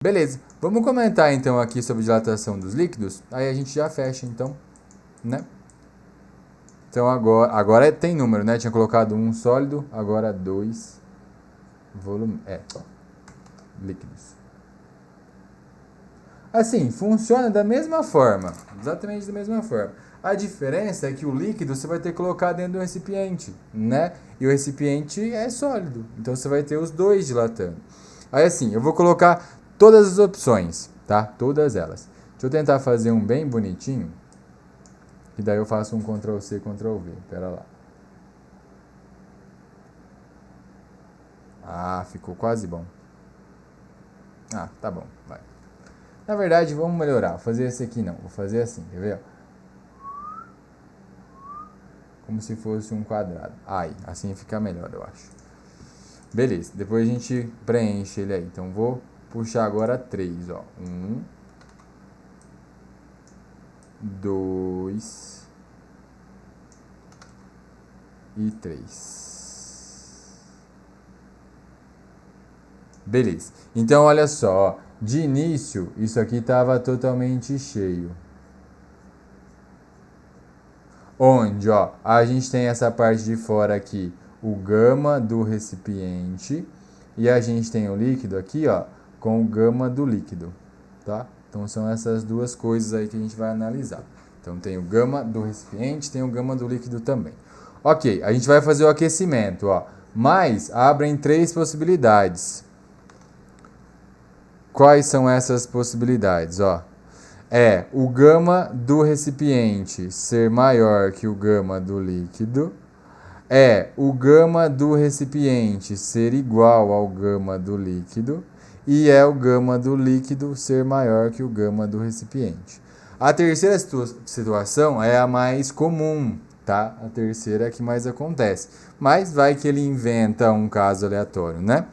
Beleza, vamos comentar então aqui sobre dilatação dos líquidos, aí a gente já fecha então, né? Então agora tem número, né? Tinha colocado um sólido, agora 2 líquidos. Assim, funciona da mesma forma, exatamente da mesma forma. A diferença é que o líquido você vai ter que colocar dentro do recipiente, né? E o recipiente é sólido, então você vai ter os dois dilatando. Aí assim, eu vou colocar todas as opções, tá? Todas elas. Deixa eu tentar fazer um bem bonitinho, que daí eu faço um Ctrl+C, Ctrl+V. Pera lá. Ah, ficou quase bom. Ah, tá bom, vai. Na verdade, vamos melhorar. Vou fazer esse aqui não, vou fazer assim, quer ver? Como se fosse um quadrado. Aí, assim fica melhor, eu acho. Beleza, depois a gente preenche ele aí. Então vou puxar agora 3, ó. 1, 2 e 3. Beleza. Então olha só, ó. De início isso aqui estava totalmente cheio. Onde, ó, a gente tem essa parte de fora aqui, o gama do recipiente, e a gente tem o líquido aqui, ó, com o gama do líquido, tá? Então são essas duas coisas aí que a gente vai analisar. Então tem o gama do recipiente, tem o gama do líquido também. Ok, a gente vai fazer o aquecimento, ó, mas abrem 3 possibilidades. Quais são essas possibilidades, ó? É o gama do recipiente ser maior que o gama do líquido, é o gama do recipiente ser igual ao gama do líquido e é o gama do líquido ser maior que o gama do recipiente. A terceira situação é a mais comum, tá? A terceira é a que mais acontece, mas vai que ele inventa um caso aleatório, né?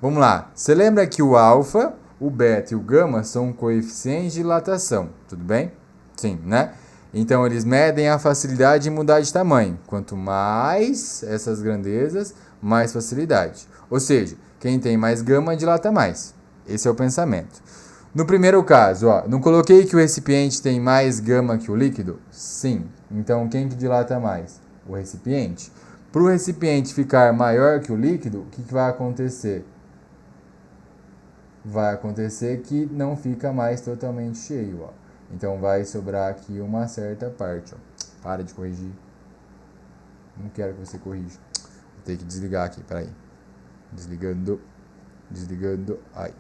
Vamos lá, você lembra que o alfa, o beta e o gama são coeficientes de dilatação, tudo bem? Sim, né? Então eles medem a facilidade de mudar de tamanho. Quanto mais essas grandezas, mais facilidade. Ou seja, quem tem mais gama dilata mais. Esse é o pensamento. No primeiro caso, ó, não coloquei que o recipiente tem mais gama que o líquido? Sim. Então quem que dilata mais? O recipiente. Para o recipiente ficar maior que o líquido, o que vai acontecer? Vai acontecer que não fica mais totalmente cheio, ó. Então vai sobrar aqui uma certa parte, ó. Para de corrigir. Não quero que você corrija. Vou ter que desligar aqui, peraí. Desligando. Desligando. Aí.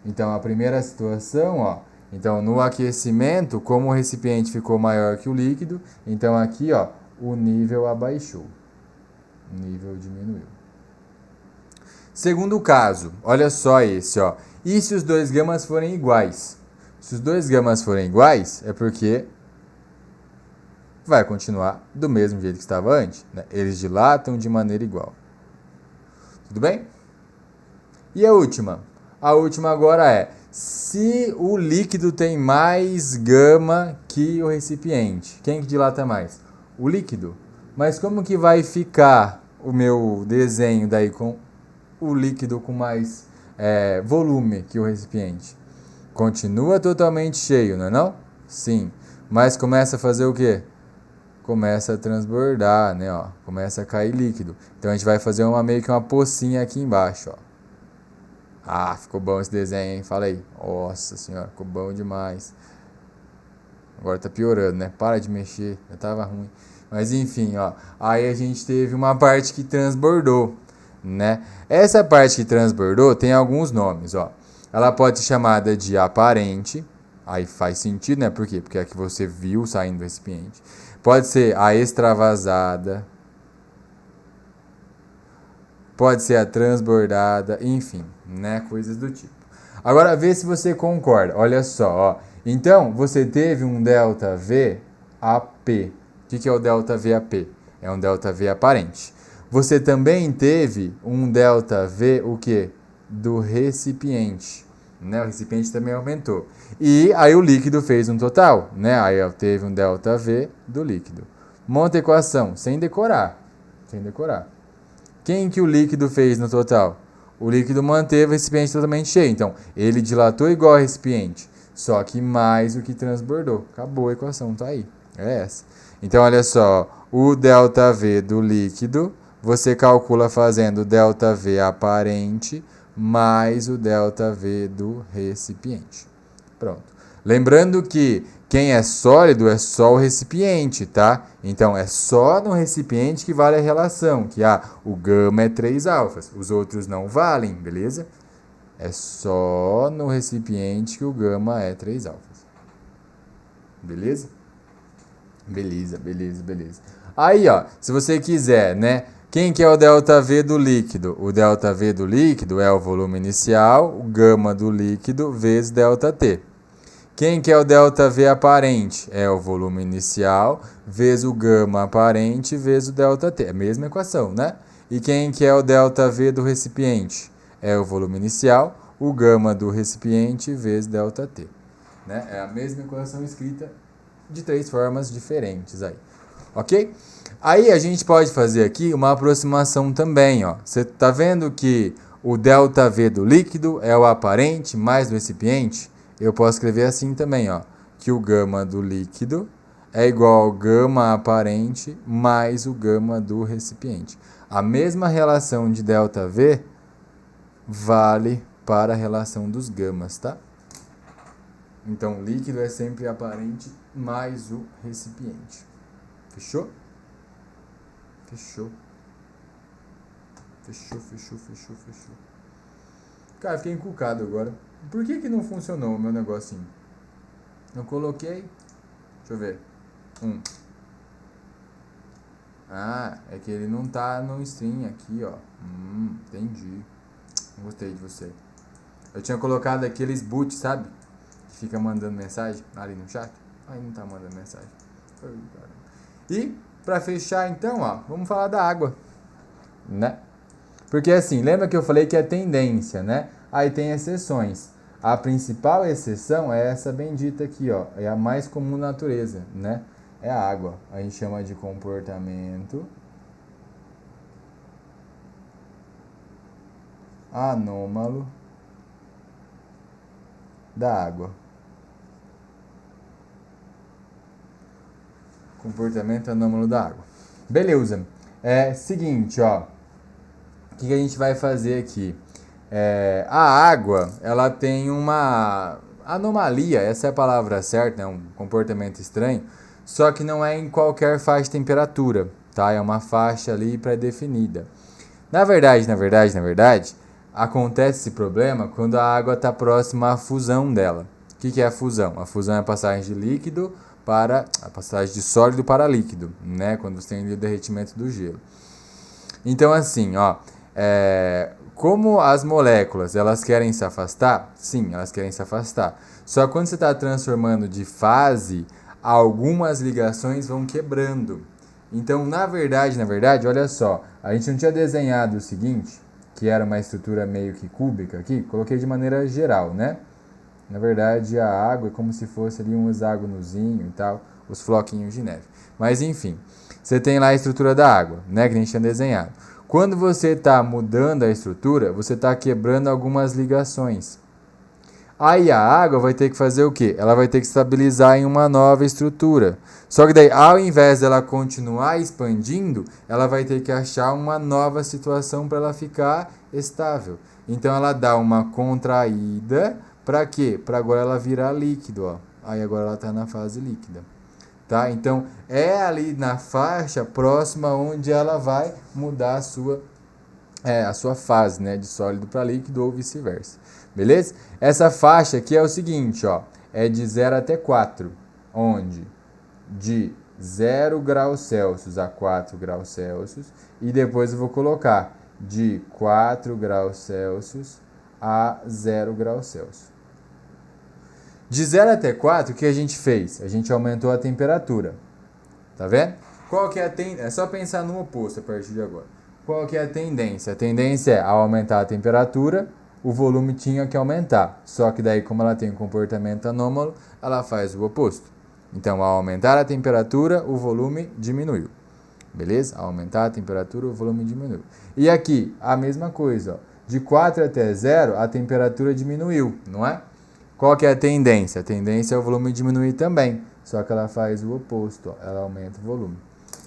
Então a primeira situação, ó. Então no aquecimento, como o recipiente ficou maior que o líquido, então aqui, ó, o nível abaixou. O nível diminuiu. Segundo caso, olha só esse, ó. E se os dois gamas forem iguais? Se os dois gamas forem iguais, é porque vai continuar do mesmo jeito que estava antes, né? Eles dilatam de maneira igual. Tudo bem? E a última? A última agora é, se o líquido tem mais gama que o recipiente, quem que dilata mais? O líquido. Mas como que vai ficar o meu desenho daí com o líquido com mais volume que o recipiente? Continua totalmente cheio, não é não? Sim. Mas começa a fazer o quê? Começa a transbordar, né? Ó. Começa a cair líquido. Então a gente vai fazer meio que uma pocinha aqui embaixo, ó. Ah, ficou bom esse desenho, hein? Fala aí. Nossa senhora, ficou bom demais. Agora tá piorando, né? Para de mexer, já tava ruim. Mas enfim, ó. Aí a gente teve uma parte que transbordou, né? Essa parte que transbordou tem alguns nomes, ó. Ela pode ser chamada de aparente, aí faz sentido, né? Por quê? Porque é a que você viu saindo do recipiente. Pode ser a extravasada, pode ser a transbordada, enfim, né? Coisas do tipo. Agora vê se você concorda. Olha só, ó. Então você teve um ΔV AP. O que é o ΔV AP? É um ΔV aparente. Você também teve um ΔV, o quê? Do recipiente, né? O recipiente também aumentou. E aí o líquido fez um total, né? Aí teve um ΔV do líquido. Monta a equação, sem decorar. Sem decorar. Quem que o líquido fez no total? o líquido manteve o recipiente totalmente cheio. Então, ele dilatou igual ao recipiente, só que mais o que transbordou. Acabou a equação, tá aí. É essa. Então, olha só, o ΔV do líquido, você calcula fazendo o ΔV aparente mais o ΔV do recipiente. Pronto. Lembrando que quem é sólido é só o recipiente, tá? Então, é só no recipiente que vale a relação, que o gama é 3 alfas. Os outros não valem, beleza? É só no recipiente que o gama é 3 alfas. Beleza? Beleza. Aí, ó, se você quiser, né? Quem que é o ΔV do líquido? O ΔV do líquido é o volume inicial, o gama do líquido vezes ΔT. Quem que é o ΔV aparente? É o volume inicial vezes o gama aparente vezes o ΔT. É a mesma equação, né? E quem que é o ΔV do recipiente? É o volume inicial, o gama do recipiente vezes ΔT. Né? É a mesma equação escrita de 3 formas diferentes aí. Ok? Aí a gente pode fazer aqui uma aproximação também, ó. Você tá vendo que o ΔV do líquido é o aparente mais o recipiente? Eu posso escrever assim também, ó, que o gama do líquido é igual ao gama aparente mais o gama do recipiente. A mesma relação de ΔV vale para a relação dos gamas, tá? Então, líquido é sempre aparente mais o recipiente. Fechou? Fechou. Cara, fiquei encucado agora. Por que não funcionou o meu negocinho? Eu coloquei... Deixa eu ver. É que ele não tá no string aqui, ó. Entendi. Não gostei de você. Eu tinha colocado aqueles boot, sabe? Que fica mandando mensagem ali no chat. Aí não tá mandando mensagem. E, pra fechar então, ó, vamos falar da água. Né? Porque assim, lembra que eu falei que é tendência, né? Aí tem exceções. A principal exceção é essa bendita aqui, ó. É a mais comum na natureza, né? É a água. A gente chama de comportamento anômalo da água. Comportamento anômalo da água. Beleza. É seguinte, ó. O que a gente vai fazer aqui? A água, ela tem uma anomalia, essa é a palavra certa, é um comportamento estranho, só que não é em qualquer faixa de temperatura, tá? É uma faixa ali pré-definida. Na verdade, acontece esse problema quando a água está próxima à fusão dela. O que é a fusão? A fusão é a passagem de líquido para a passagem de sólido para líquido, né? Quando você tem o derretimento do gelo. Então, assim, ó, como as moléculas, elas querem se afastar? Sim, elas querem se afastar. Só que quando você está transformando de fase, algumas ligações vão quebrando. Então, na verdade, olha só, a gente não tinha desenhado o seguinte, que era uma estrutura meio que cúbica aqui, coloquei de maneira geral, né? Na verdade, a água é como se fosse ali um hexágonozinho e tal, os floquinhos de neve. Mas, enfim, você tem lá a estrutura da água, né, que a gente tinha desenhado. Quando você está mudando a estrutura, você está quebrando algumas ligações. Aí a água vai ter que fazer o quê? Ela vai ter que estabilizar em uma nova estrutura. Só que daí, ao invés dela continuar expandindo, ela vai ter que achar uma nova situação para ela ficar estável. Então ela dá uma contraída, para quê? Para agora ela virar líquido, ó. Aí agora ela está na fase líquida. Tá? Então, é ali na faixa próxima onde ela vai mudar a sua fase, né? De sólido para líquido ou vice-versa. Beleza? Essa faixa aqui é o seguinte, ó. É de 0 até 4. Onde? De 0 graus Celsius a 4 graus Celsius. E depois eu vou colocar de 4 graus Celsius a 0 graus Celsius. De 0 até 4, o que a gente fez? A gente aumentou a temperatura. Tá vendo? Qual que é a tendência? É só pensar no oposto a partir de agora. Qual que é a tendência? A tendência é, ao aumentar a temperatura, o volume tinha que aumentar. Só que daí, como ela tem um comportamento anômalo, ela faz o oposto. Então, ao aumentar a temperatura, o volume diminuiu. Beleza? Ao aumentar a temperatura, o volume diminuiu. E aqui, a mesma coisa, ó. de 4 até 0, a temperatura diminuiu, não é? Qual que é a tendência? A tendência é o volume diminuir também, só que ela faz o oposto, ó, ela aumenta o volume.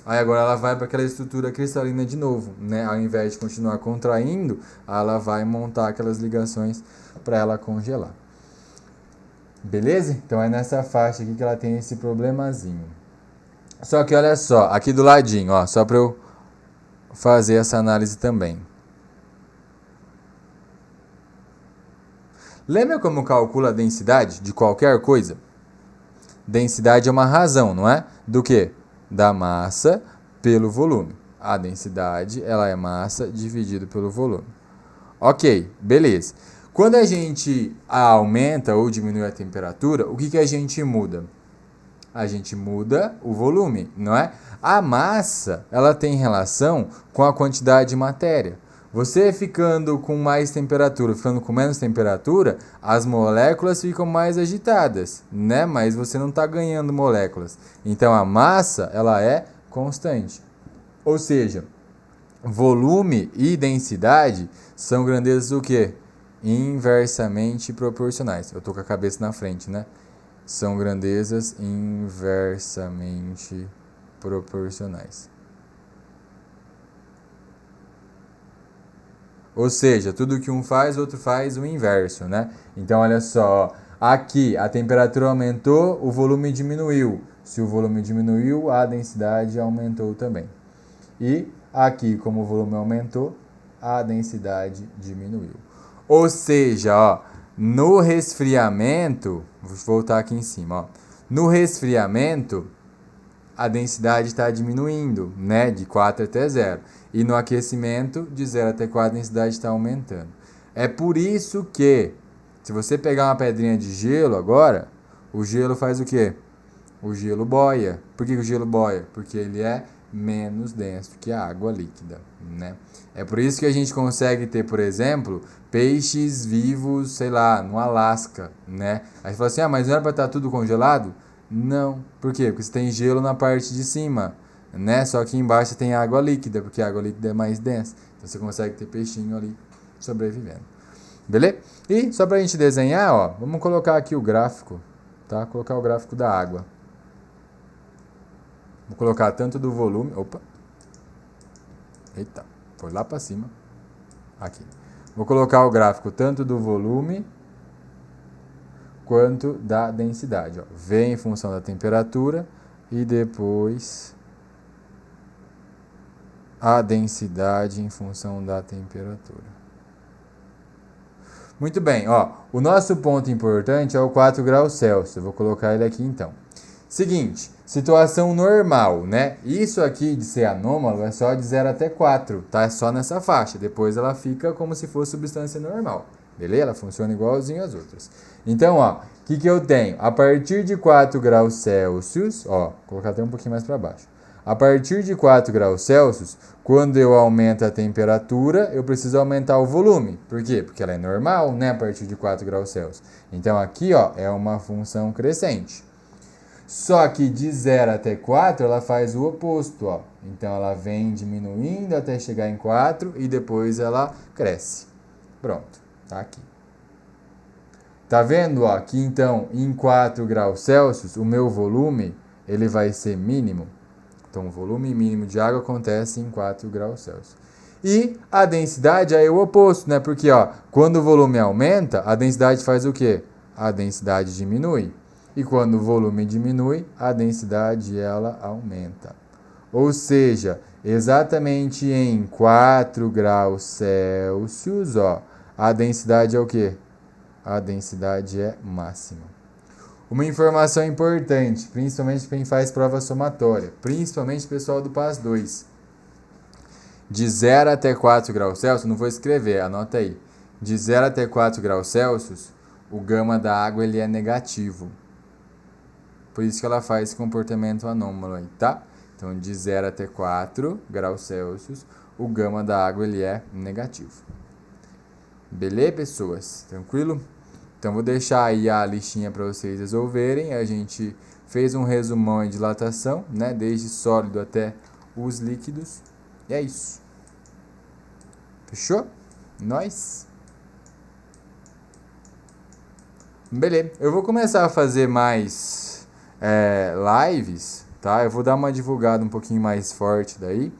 Aí agora ela vai para aquela estrutura cristalina de novo, né? Ao invés de continuar contraindo, ela vai montar aquelas ligações para ela congelar. Beleza? Então é nessa faixa aqui que ela tem esse problemazinho. Só que olha só, aqui do ladinho, ó, só para eu fazer essa análise também. Lembra como calcula a densidade de qualquer coisa? Densidade é uma razão, não é? Do quê? Da massa pelo volume. A densidade, ela é massa dividido pelo volume. Ok, beleza. Quando a gente aumenta ou diminui a temperatura, o que a gente muda? A gente muda o volume, não é? A massa, ela tem relação com a quantidade de matéria. Você ficando com mais temperatura, ficando com menos temperatura, as moléculas ficam mais agitadas, né? Mas você não está ganhando moléculas. Então a massa, ela é constante. Ou seja, volume e densidade são grandezas do quê? Inversamente proporcionais. Eu estou com a cabeça na frente, né? São grandezas inversamente proporcionais. Ou seja, tudo que um faz, o outro faz o inverso, né? Então, olha só, aqui a temperatura aumentou, o volume diminuiu. Se o volume diminuiu, a densidade aumentou também. E aqui, como o volume aumentou, a densidade diminuiu. Ou seja, ó, no resfriamento, vou voltar aqui em cima, ó. No resfriamento, a densidade está diminuindo, né, de 4 até 0. E no aquecimento, de 0 até 4, a densidade está aumentando. É por isso que, se você pegar uma pedrinha de gelo agora, o gelo faz o quê? O gelo boia. Por que o gelo boia? Porque ele é menos denso que a água líquida, né? É por isso que a gente consegue ter, por exemplo, peixes vivos, sei lá, no Alasca, né? Aí você fala assim, ah, mas não era para estar tudo congelado? Não. Por quê? Porque você tem gelo na parte de cima, né? Só que embaixo você tem água líquida, porque a água líquida é mais densa. Então você consegue ter peixinho ali sobrevivendo. Beleza? E só pra gente desenhar, ó, vamos colocar aqui o gráfico, tá? Colocar o gráfico da água. Vou colocar tanto do volume... Opa! Eita, foi lá para cima. Aqui. Vou colocar o gráfico tanto do volume quanto da densidade. Ó. V em função da temperatura e depois a densidade em função da temperatura. Muito bem, ó, o nosso ponto importante é o 4 graus Celsius. Eu vou colocar ele aqui então. Seguinte, situação normal, né? Isso aqui de ser anômalo é só de 0 até 4, tá? É só nessa faixa. Depois ela fica como se fosse substância normal, beleza? Ela funciona igualzinho às outras. Então, ó, o que eu tenho? A partir de 4 graus Celsius, ó, vou colocar até um pouquinho mais para baixo. A partir de 4 graus Celsius, quando eu aumento a temperatura, eu preciso aumentar o volume. Por quê? Porque ela é normal, né? A partir de 4 graus Celsius. Então, aqui, ó, é uma função crescente. Só que de 0 até 4 ela faz o oposto, ó. Então ela vem diminuindo até chegar em 4 e depois ela cresce. Pronto, tá aqui. Tá vendo, ó, que então em 4 graus Celsius o meu volume ele vai ser mínimo. Então o volume mínimo de água acontece em 4 graus Celsius. E a densidade é o oposto, né? Porque, ó, quando o volume aumenta, a densidade faz o quê? A densidade diminui. E quando o volume diminui, a densidade ela aumenta. Ou seja, exatamente em 4 graus Celsius, ó, a densidade é o quê? A densidade é máxima. Uma informação importante, principalmente para quem faz prova somatória, principalmente o pessoal do PAS 2. De 0 até 4 graus Celsius, não vou escrever, anota aí. De 0 até 4 graus Celsius, o gama da água ele é negativo. Por isso que ela faz esse comportamento anômalo aí, tá? Então, de 0 até 4 graus Celsius, o gama da água ele é negativo. Beleza, pessoas? Tranquilo? Então, vou deixar aí a listinha para vocês resolverem. A gente fez um resumão de dilatação, né? Desde sólido até os líquidos. E é isso. Fechou? Nós? Beleza, eu vou começar a fazer mais lives, tá? Eu vou dar uma divulgada um pouquinho mais forte daí.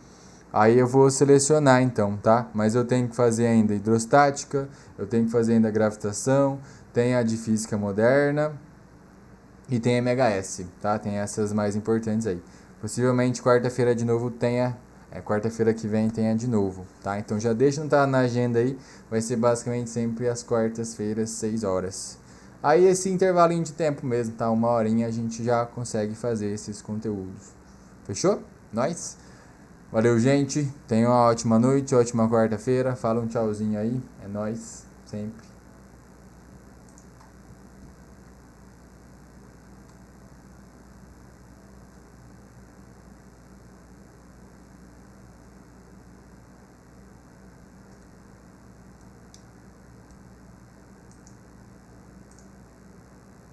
Aí eu vou selecionar então, tá? Mas eu tenho que fazer ainda hidrostática, eu tenho que fazer ainda gravitação, tem a de física moderna e tem MHS, tá? Tem essas mais importantes aí. Possivelmente quarta-feira de novo tenha, quarta-feira que vem tenha de novo, tá? Então já deixa não tá na agenda aí, vai ser basicamente sempre às quartas-feiras, 6 horas. Aí esse intervalinho de tempo mesmo, tá? 1 horinha a gente já consegue fazer esses conteúdos. Fechou? Nós? Valeu, gente. Tenha uma ótima noite, ótima quarta-feira. Fala um tchauzinho aí. É nóis, sempre.